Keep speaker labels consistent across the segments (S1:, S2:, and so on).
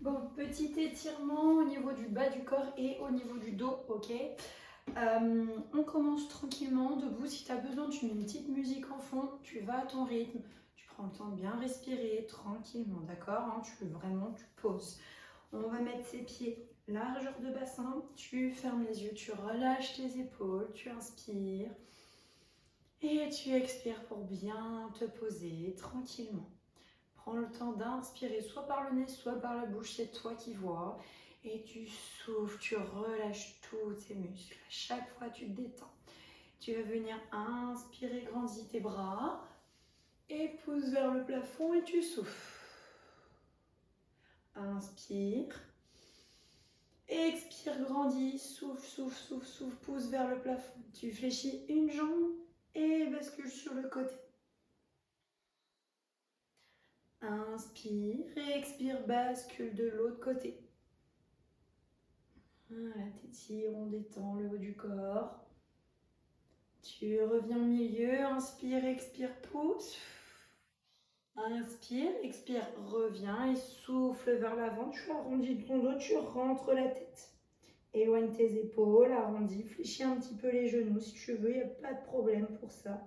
S1: Bon, petit étirement au niveau du bas du corps et au niveau du dos, ok. On commence tranquillement, debout. Si tu as besoin, tu mets une petite musique en fond, tu vas à ton rythme, tu prends le temps de bien respirer tranquillement, d'accord, hein, tu poses. On va mettre ses pieds largeur de bassin, tu fermes les yeux, tu relâches tes épaules, tu inspires et tu expires pour bien te poser tranquillement. Prends le temps d'inspirer soit par le nez, soit par la bouche, c'est toi qui vois. Et tu souffles, tu relâches tous tes muscles. À chaque fois, tu te détends. Tu vas venir inspirer, grandis tes bras. Et pousse vers le plafond et tu souffles. Inspire. Expire, grandis. Souffle, souffle, souffle, souffle. Pousse vers le plafond. Tu fléchis une jambe et bascule sur le côté. Inspire et expire, bascule de l'autre côté. Voilà, t'étires, on détend le haut du corps. Tu reviens au milieu, inspire, expire, pousse. Inspire, expire, reviens et souffle vers l'avant. Tu arrondis ton dos, tu rentres la tête. Éloigne tes épaules, arrondis, fléchis un petit peu les genoux si tu veux, il n'y a pas de problème pour ça.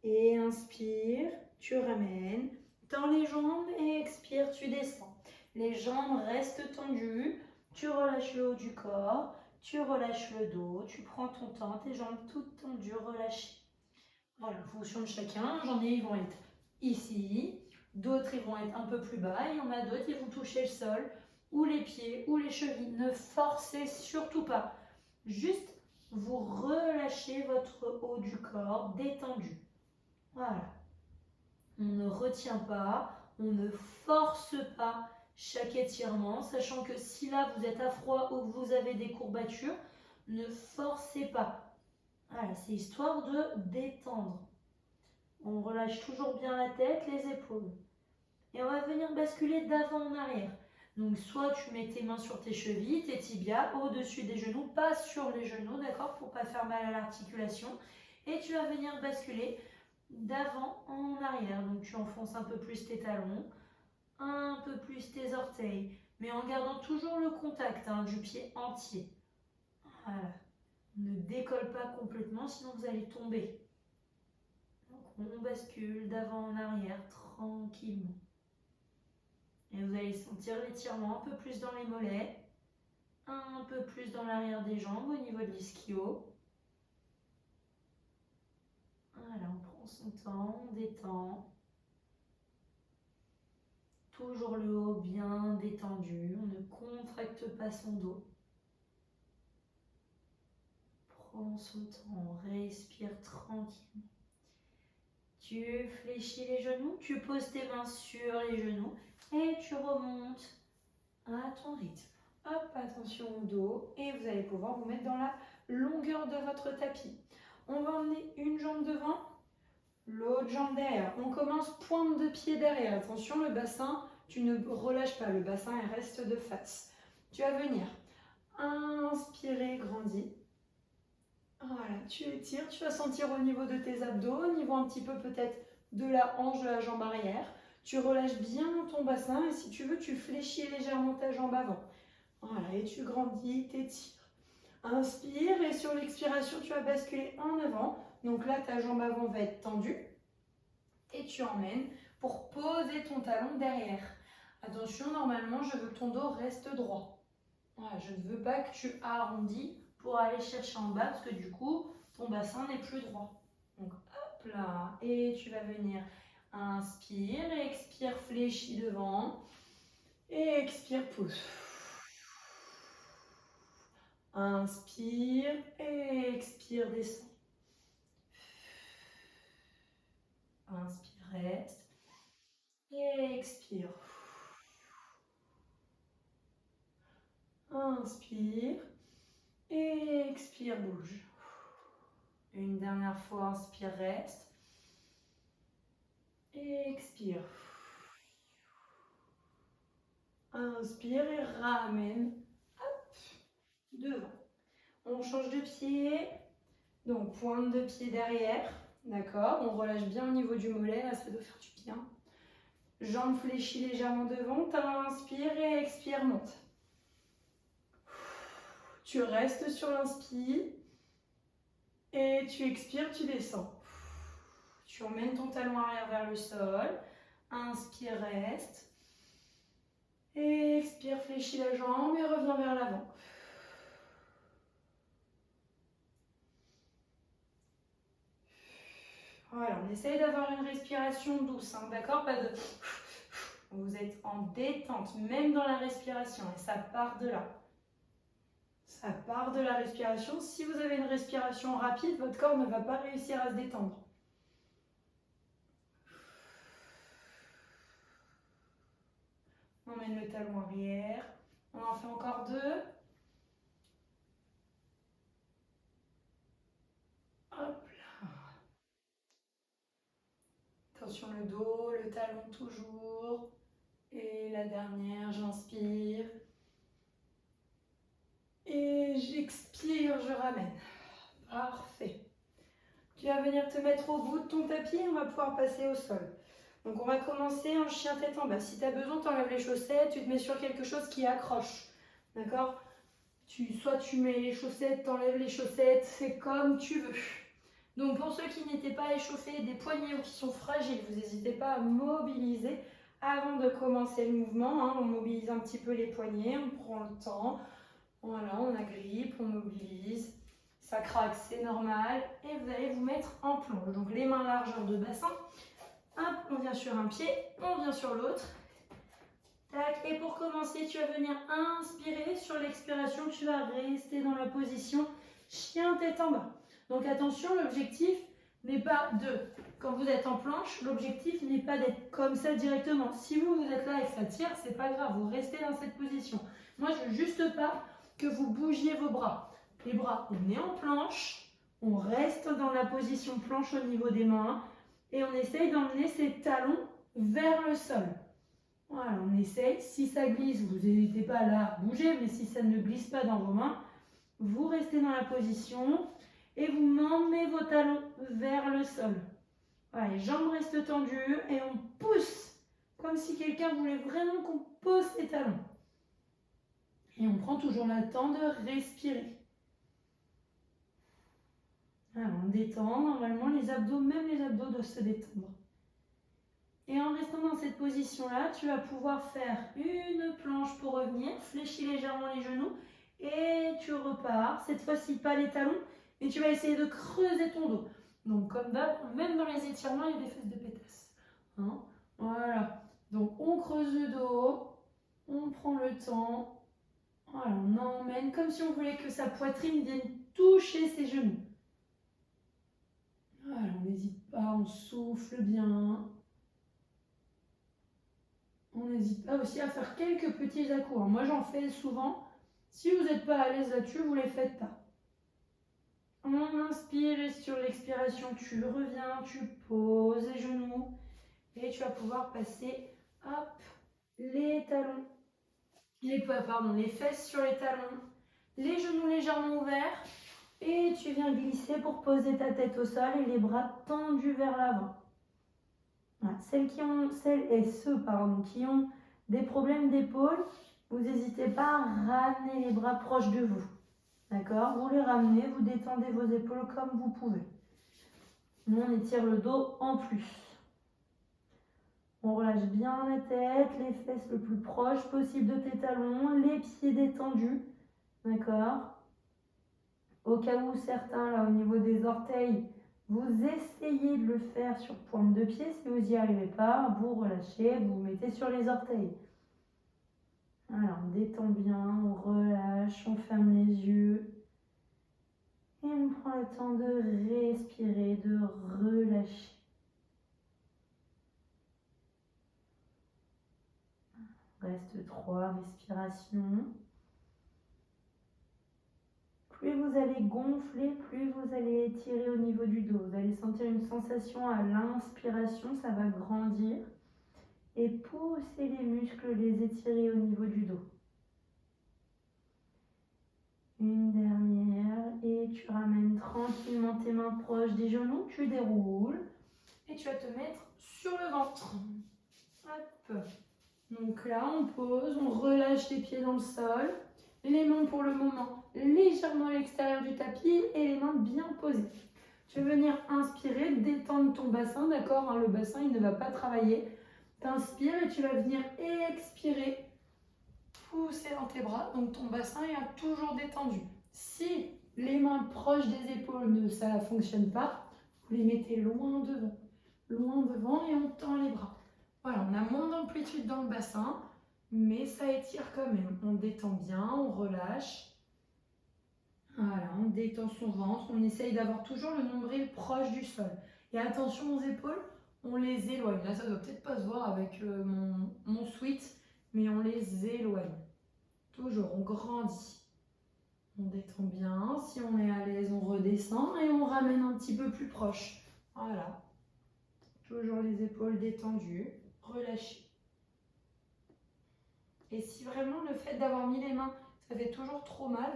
S1: Et inspire, tu ramènes, tends les jambes et expire, tu descends. Les jambes restent tendues, tu relâches le haut du corps, tu relâches le dos, tu prends ton temps, tes jambes toutes tendues, relâchées. Voilà, en fonction de chacun, j'en ai, ils vont être ici, d'autres ils vont être un peu plus bas, il y en a d'autres qui vont toucher le sol, ou les pieds, ou les chevilles. Ne forcez surtout pas, juste vous relâchez votre haut du corps détendu. Voilà. On ne retient pas, on ne force pas chaque étirement, sachant que si là vous êtes à froid ou que vous avez des courbatures, ne forcez pas. Voilà, c'est histoire de détendre. On relâche toujours bien la tête, les épaules. Et on va venir basculer d'avant en arrière. Donc soit tu mets tes mains sur tes chevilles, tes tibias, au-dessus des genoux, pas sur les genoux, d'accord, pour ne pas faire mal à l'articulation. Et tu vas venir basculer d'avant en arrière. Donc tu enfonces un peu plus tes talons, un peu plus tes orteils, mais en gardant toujours le contact du pied entier. Voilà. Ne décolle pas complètement, sinon vous allez tomber. Donc on bascule d'avant en arrière tranquillement. Et vous allez sentir l'étirement un peu plus dans les mollets, un peu plus dans l'arrière des jambes au niveau de l'ischio. Voilà, on prend son temps, on détend. Toujours le haut bien détendu, on ne contracte pas son dos. Prends son temps, respire tranquillement. Tu fléchis les genoux, tu poses tes mains sur les genoux et tu remontes à ton rythme. Hop, attention au dos et vous allez pouvoir vous mettre dans la longueur de votre tapis. On va emmener une jambe devant, l'autre jambe derrière. On commence pointe de pied derrière. Attention, le bassin, tu ne relâches pas, le bassin il reste de face. Tu vas venir inspirer, grandis. Voilà, tu étires, tu vas sentir au niveau de tes abdos, au niveau un petit peu peut-être de la hanche, de la jambe arrière. Tu relâches bien ton bassin et si tu veux, tu fléchis légèrement ta jambe avant. Voilà, et tu grandis, t'étires. Inspire et sur l'expiration, tu vas basculer en avant. Donc là, ta jambe avant va être tendue. Et tu emmènes pour poser ton talon derrière. Attention, normalement, je veux que ton dos reste droit. Voilà, je ne veux pas que tu arrondis pour aller chercher en bas parce que du coup, ton bassin n'est plus droit. Donc hop là, et tu vas venir inspire, expire, fléchis devant. Et expire, pousse. Inspire et expire, descend. Inspire, reste. Et expire. Inspire. Et expire, bouge. Une dernière fois, inspire, reste. Et expire. Inspire et ramène. Hop, devant. On change de pied. Donc, pointe de pied derrière. D'accord, on relâche bien au niveau du mollet. Là, ça doit faire du bien. Jambes fléchies légèrement devant. Inspire et expire, monte. Tu restes sur l'inspire. Et tu expires, tu descends. Tu emmènes ton talon arrière vers le sol. Inspire, reste. Et expire, fléchis la jambe et reviens vers l'avant. Voilà, on essaye d'avoir une respiration douce, hein, d'accord? Pas de... Vous êtes en détente, même dans la respiration, et ça part de là. Ça part de la respiration. Si vous avez une respiration rapide, votre corps ne va pas réussir à se détendre. On emmène le talon arrière. On en fait encore 2. Hop là. Attention le dos, le talon toujours. Et la dernière, j'inspire. Et j'expire, je ramène. Parfait. Tu vas venir te mettre au bout de ton tapis et on va pouvoir passer au sol. Donc on va commencer en chien tête en bas. Si tu as besoin, tu enlèves les chaussettes, tu te mets sur quelque chose qui accroche. D'accord? Soit tu mets les chaussettes, tu enlèves les chaussettes, c'est comme tu veux. Donc pour ceux qui n'étaient pas échauffés des poignets ou qui sont fragiles, vous n'hésitez pas à mobiliser avant de commencer le mouvement. Hein. On mobilise un petit peu les poignets, on prend le temps. Voilà, on agrippe, on mobilise. Ça craque, c'est normal. Et vous allez vous mettre en plonge. Donc les mains largeur de bassin. Hop, on vient sur un pied, on vient sur l'autre. Tac. Et pour commencer, tu vas venir inspirer. Sur l'expiration, tu vas rester dans la position chien tête en bas. Donc attention, l'objectif n'est pas de... Quand vous êtes en planche, l'objectif n'est pas d'être comme ça directement. Si vous êtes là et que ça tire, c'est pas grave, vous restez dans cette position. Moi, je veux juste pas que vous bougiez vos bras. Les bras, on est en planche, on reste dans la position planche au niveau des mains et on essaye d'emmener ses talons vers le sol. Voilà, on essaye. Si ça glisse, vous n'hésitez pas là à bouger, mais si ça ne glisse pas dans vos mains, vous restez dans la position et vous m'emmenez vos talons vers le sol. Voilà, les jambes restent tendues et on pousse comme si quelqu'un voulait vraiment qu'on pose ses talons. Et on prend toujours le temps de respirer. Alors, on détend. Normalement, les abdos, même les abdos doivent se détendre. Et en restant dans cette position-là, tu vas pouvoir faire une planche pour revenir. Fléchis légèrement les genoux et tu repars. Cette fois-ci, pas les talons, mais tu vas essayer de creuser ton dos. Donc, comme d'hab, même dans les étirements, il y a des fesses de pétasse. Hein? Voilà. Donc, on creuse le dos. On prend le temps. Voilà, on emmène comme si on voulait que sa poitrine vienne toucher ses genoux. Voilà, on n'hésite pas, on souffle bien. On n'hésite pas aussi à faire quelques petits à-coups. Moi, j'en fais souvent. Si vous n'êtes pas à l'aise là-dessus, vous ne les faites pas. On inspire et sur l'expiration, tu reviens, tu poses les genoux. Et tu vas pouvoir passer, hop, les talons. Les fesses sur les talons, les genoux légèrement ouverts et tu viens glisser pour poser ta tête au sol et les bras tendus vers l'avant. Voilà. Celles et ceux qui ont des problèmes d'épaule, vous n'hésitez pas à ramener les bras proches de vous. D'accord? Vous les ramenez, vous détendez vos épaules comme vous pouvez. Nous, on étire le dos en plus. On relâche bien la tête, les fesses le plus proche possible de tes talons, les pieds détendus, d'accord? Au cas où certains, là au niveau des orteils, vous essayez de le faire sur pointe de pied. Si vous n'y arrivez pas, vous relâchez, vous vous mettez sur les orteils. Alors, on détend bien, on relâche, on ferme les yeux. Et on prend le temps de respirer, de relâcher. Reste 3 respirations. Plus vous allez gonfler, plus vous allez étirer au niveau du dos. Vous allez sentir une sensation à l'inspiration, ça va grandir. Et pousser les muscles, les étirer au niveau du dos. Une dernière. Et tu ramènes tranquillement tes mains proches des genoux. Tu déroules. Et tu vas te mettre sur le ventre. Hop. Donc là, on pose, on relâche les pieds dans le sol. Les mains pour le moment légèrement à l'extérieur du tapis et les mains bien posées. Tu vas venir inspirer, détendre ton bassin, d'accord, hein, le bassin, il ne va pas travailler. Tu inspires et tu vas venir expirer, pousser dans tes bras. Donc ton bassin est toujours détendu. Si les mains proches des épaules, ça ne fonctionne pas, vous les mettez loin devant et on tend les bras. Voilà, on a moins d'amplitude dans le bassin, mais ça étire quand même. On détend bien, on relâche. Voilà, on détend son ventre, on essaye d'avoir toujours le nombril proche du sol. Et attention aux épaules, on les éloigne. Là, ça ne doit peut-être pas se voir avec mon sweat, mais on les éloigne. Toujours, on grandit. On détend bien. Si on est à l'aise, on redescend et on ramène un petit peu plus proche. Voilà. Toujours les épaules détendues, relâchées. Et si vraiment le fait d'avoir mis les mains, ça fait toujours trop mal,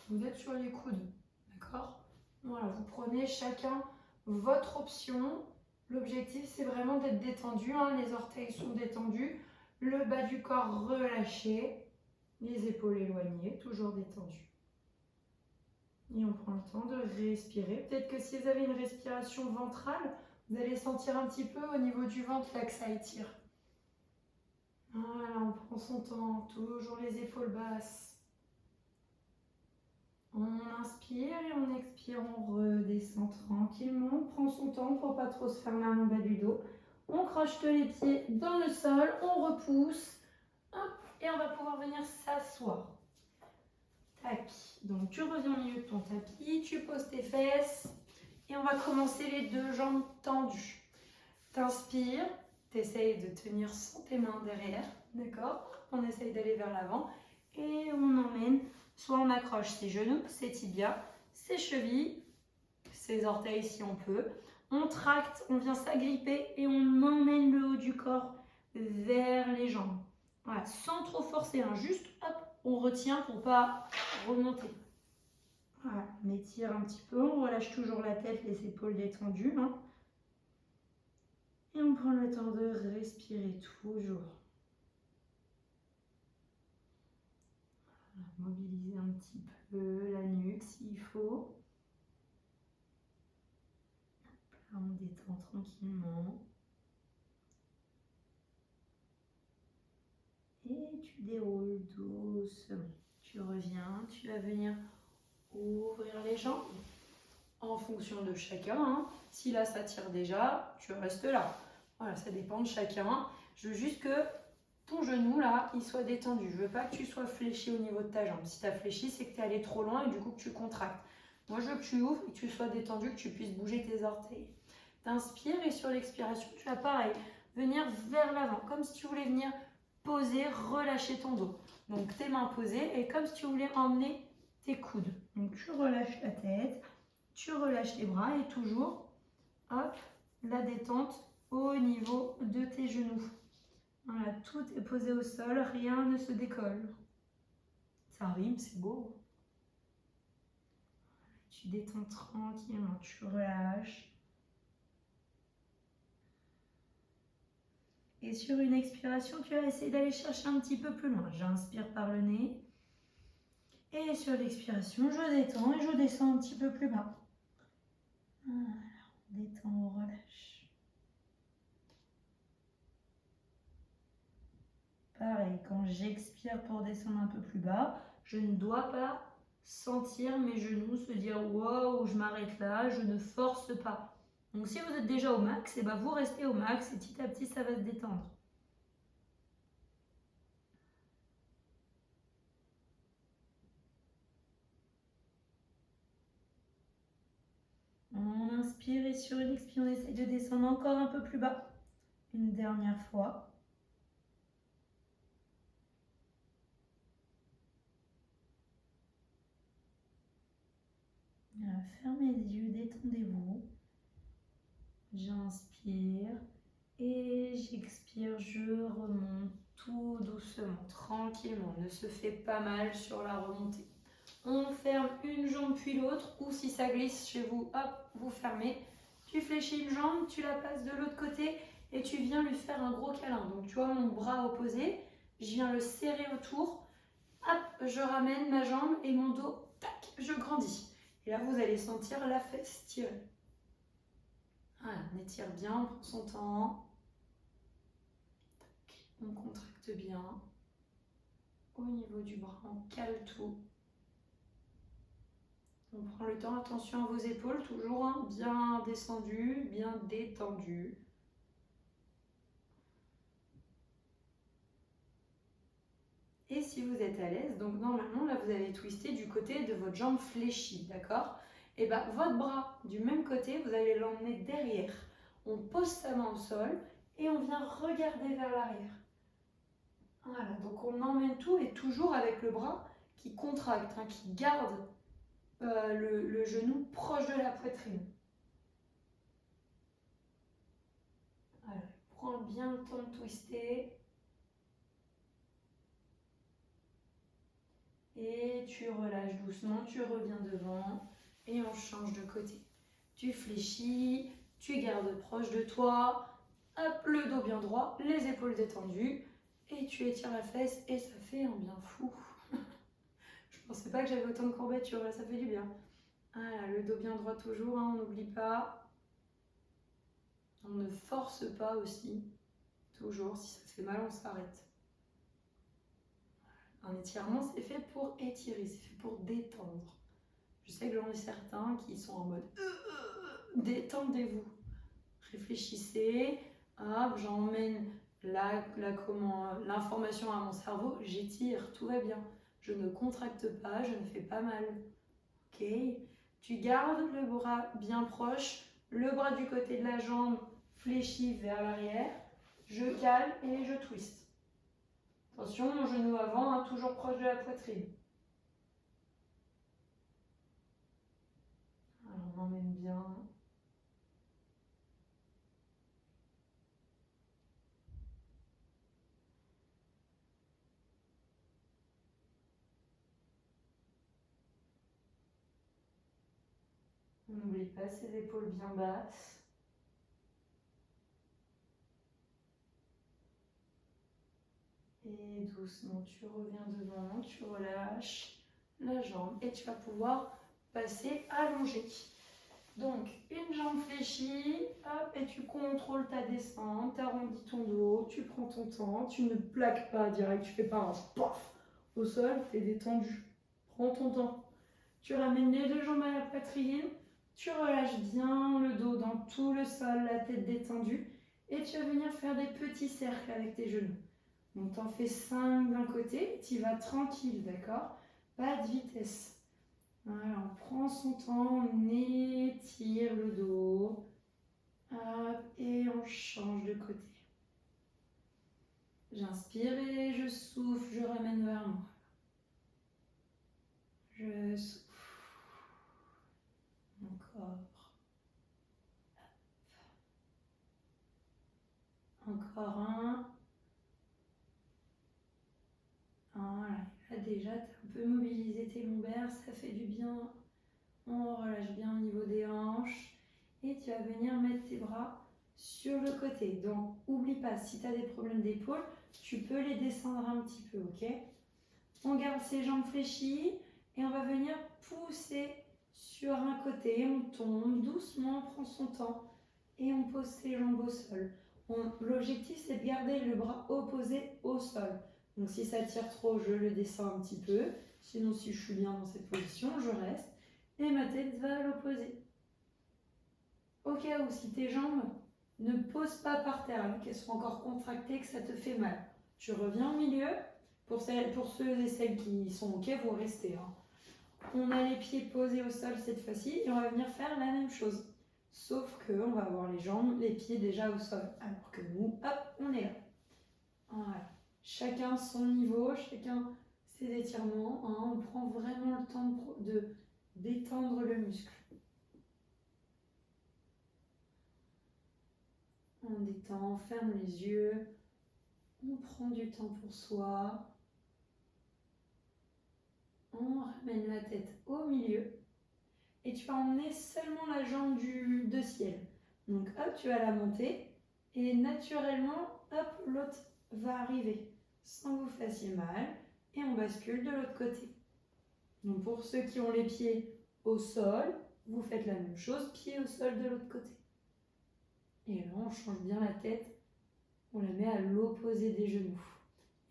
S1: vous êtes sur les coudes, d'accord? Voilà, vous prenez chacun votre option. L'objectif, c'est vraiment d'être détendu, hein. Les orteils sont détendus, le bas du corps relâché, les épaules éloignées, toujours détendues. Et on prend le temps de respirer. Peut-être que si vous avez une respiration ventrale, vous allez sentir un petit peu au niveau du ventre là que ça étire. Voilà, on prend son temps, toujours les épaules basses. On inspire et on expire, on redescend tranquillement. On prend son temps pour pas trop se faire mal en bas du dos. On crochete les pieds dans le sol, on repousse. Hop, et on va pouvoir venir s'asseoir. Tac. Donc tu reviens au milieu de ton tapis, tu poses tes fesses et on va commencer les deux jambes tendues. T'inspires, t'essayes de tenir sans tes mains derrière, d'accord? On essaye d'aller vers l'avant et on emmène, soit on accroche ses genoux, ses tibias, ses chevilles, ses orteils si on peut. On tracte, on vient s'agripper et on emmène le haut du corps vers les jambes. Voilà, sans trop forcer, hein, juste hop, on retient pour pas remonter. Voilà, on étire un petit peu, on relâche toujours la tête, les épaules détendues. Hein. Et on prend le temps de respirer toujours. Voilà, mobiliser un petit peu la nuque s'il faut. Là, on détend tranquillement. Et tu déroules doucement. Tu reviens, tu vas venir ouvrir les jambes en fonction de chacun. Hein. Si là ça tire déjà, tu restes là. Voilà, ça dépend de chacun. Je veux juste que ton genou là, il soit détendu. Je veux pas que tu sois fléchi au niveau de ta jambe. Si tu as fléchi, c'est que tu es allé trop loin et du coup que tu contractes. Moi, je veux que tu ouvres et que tu sois détendu, que tu puisses bouger tes orteils. Tu inspires et sur l'expiration, tu vas pareil, venir vers l'avant, comme si tu voulais venir poser, relâcher ton dos. Donc tes mains posées et comme si tu voulais emmener tes coudes. Donc tu relâches la tête, tu relâches les bras et toujours, hop, la détente au niveau de tes genoux. Voilà, tout est posé au sol, rien ne se décolle. Ça rime, c'est beau. Tu détends tranquillement, tu relâches. Et sur une expiration, tu vas essayer d'aller chercher un petit peu plus loin. J'inspire par le nez. Et sur l'expiration, je détends et je descends un petit peu plus bas. Voilà, on détend, on relâche. Pareil, quand j'expire pour descendre un peu plus bas, je ne dois pas sentir mes genoux se dire « wow, je m'arrête là », je ne force pas. Donc si vous êtes déjà au max, et ben vous restez au max et petit à petit ça va se détendre. On inspire et sur une expire, on essaie de descendre encore un peu plus bas. Une dernière fois. Voilà, fermez les yeux, détendez-vous. J'inspire et j'expire, je remonte tout doucement, tranquillement. Ne se fait pas mal sur la remontée. On ferme une jambe puis l'autre, ou si ça glisse chez vous, hop, vous fermez. Tu fléchis une jambe, tu la passes de l'autre côté et tu viens lui faire un gros câlin. Donc tu vois mon bras opposé, je viens le serrer autour, hop, je ramène ma jambe et mon dos, tac, je grandis. Et là, vous allez sentir la fesse tirer. Voilà, on étire bien, on prend son temps. Tac, on contracte bien. Au niveau du bras, on cale tout. On prend le temps, attention à vos épaules, toujours hein, bien descendues, bien détendues. Et si vous êtes à l'aise, donc normalement là vous allez twister du côté de votre jambe fléchie, d'accord? Et bien votre bras du même côté, vous allez l'emmener derrière. On pose sa main au sol et on vient regarder vers l'arrière. Voilà, donc on emmène tout et toujours avec le bras qui contracte, hein, qui garde le genou proche de la poitrine. Voilà, prends bien le temps de twister. Et tu relâches doucement, tu reviens devant et on change de côté. Tu fléchis, tu gardes proche de toi, hop, le dos bien droit, les épaules détendues et tu étires la fesse et ça fait un bien fou. Je pensais pas que j'avais autant de courbatures, là ça fait du bien. Voilà, le dos bien droit toujours, hein, on n'oublie pas. On ne force pas aussi, toujours, si ça fait mal on s'arrête. Un étirement, c'est fait pour étirer, c'est fait pour détendre. Je sais que j'en ai certains qui sont en mode détendez-vous. Réfléchissez, hop, j'emmène l'information à mon cerveau, j'étire, tout va bien. Je ne contracte pas, je ne fais pas mal. Ok, tu gardes le bras bien proche, le bras du côté de la jambe fléchi vers l'arrière. Je cale et je twist. Attention, mon genou avant, hein, toujours proche de la poitrine. Alors, on emmène bien. On n'oublie pas ses épaules bien basses. Et doucement, tu reviens devant, tu relâches la jambe et tu vas pouvoir passer allongé. Donc, une jambe fléchie, hop, et tu contrôles ta descente, tu arrondis ton dos, tu prends ton temps, tu ne plaques pas direct, tu fais pas un paf au sol, tu es détendu. Prends ton temps. Tu ramènes les deux jambes à la poitrine, tu relâches bien le dos dans tout le sol, la tête détendue, et tu vas venir faire des petits cercles avec tes genoux. Donc, tu en fais 5 d'un côté, tu y vas tranquille, d'accord? Pas de vitesse. Voilà, on prend son temps, on étire le dos. Hop, et on change de côté. J'inspire et je souffle, je ramène vers moi. Je souffle. Encore. Encore un. Voilà, là déjà, tu as un peu mobilisé tes lombaires, ça fait du bien. On relâche bien au niveau des hanches. Et tu vas venir mettre tes bras sur le côté. Donc, oublie pas, si tu as des problèmes d'épaule, tu peux les descendre un petit peu, ok? On garde ses jambes fléchies et on va venir pousser sur un côté. On tombe doucement, on prend son temps et on pose ses jambes au sol. L'objectif, c'est de garder le bras opposé au sol. Donc, si ça tire trop, je le descends un petit peu. Sinon, si je suis bien dans cette position, je reste. Et ma tête va à l'opposé. Au cas où, si tes jambes ne posent pas par terre, qu'elles sont encore contractées, que ça te fait mal, tu reviens au milieu. Pour ceux et celles qui sont OK, vous restez. Hein. On a les pieds posés au sol cette fois-ci et on va venir faire la même chose. Sauf qu'on va avoir les jambes, les pieds déjà au sol. Alors que nous, hop, on est là. Voilà. Chacun son niveau, chacun ses étirements. Hein. On prend vraiment le temps de détendre le muscle. On détend, on ferme les yeux. On prend du temps pour soi. On ramène la tête au milieu. Et tu vas emmener seulement la jambe de ciel. Donc hop, tu vas la monter. Et naturellement, hop, l'autre va arriver sans que vous fassiez mal. Et on bascule de l'autre côté. Donc pour ceux qui ont les pieds au sol, vous faites la même chose, pied au sol de l'autre côté. Et là, on change bien la tête, on la met à l'opposé des genoux.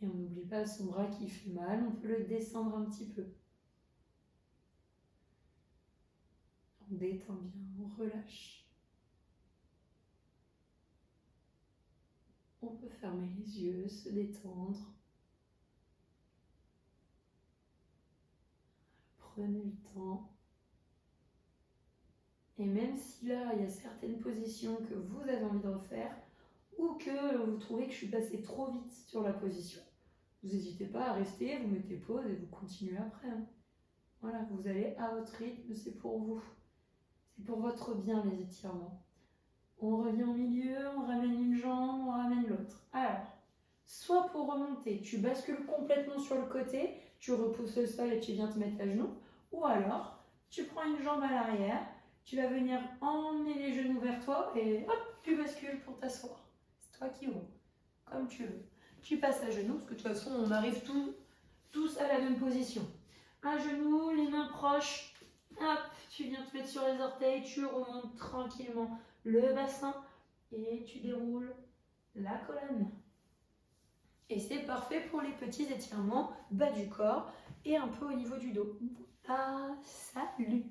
S1: Et on n'oublie pas son bras qui fait mal, on peut le descendre un petit peu. On détend bien, on relâche. On peut fermer les yeux, se détendre. Prenez le temps. Et même si là, il y a certaines positions que vous avez envie de refaire ou que vous trouvez que je suis passée trop vite sur la position, vous n'hésitez pas à rester, vous mettez pause et vous continuez après. Hein. Voilà, vous allez à votre rythme, c'est pour vous. C'est pour votre bien, les étirements. On revient au milieu, on ramène une jambe, on ramène l'autre. Alors, soit pour remonter, tu bascules complètement sur le côté, tu repousses le sol et tu viens te mettre à genoux, ou alors, tu prends une jambe à l'arrière, tu vas venir emmener les genoux vers toi et hop, tu bascules pour t'asseoir. C'est toi qui vois, comme tu veux. Tu passes à genoux, parce que de toute façon, on arrive tous à la même position. À genoux, les mains proches, hop, tu viens te mettre sur les orteils, tu remontes tranquillement le bassin et tu déroules la colonne. Et c'est parfait pour les petits étirements bas du corps et un peu au niveau du dos. Ah, salut!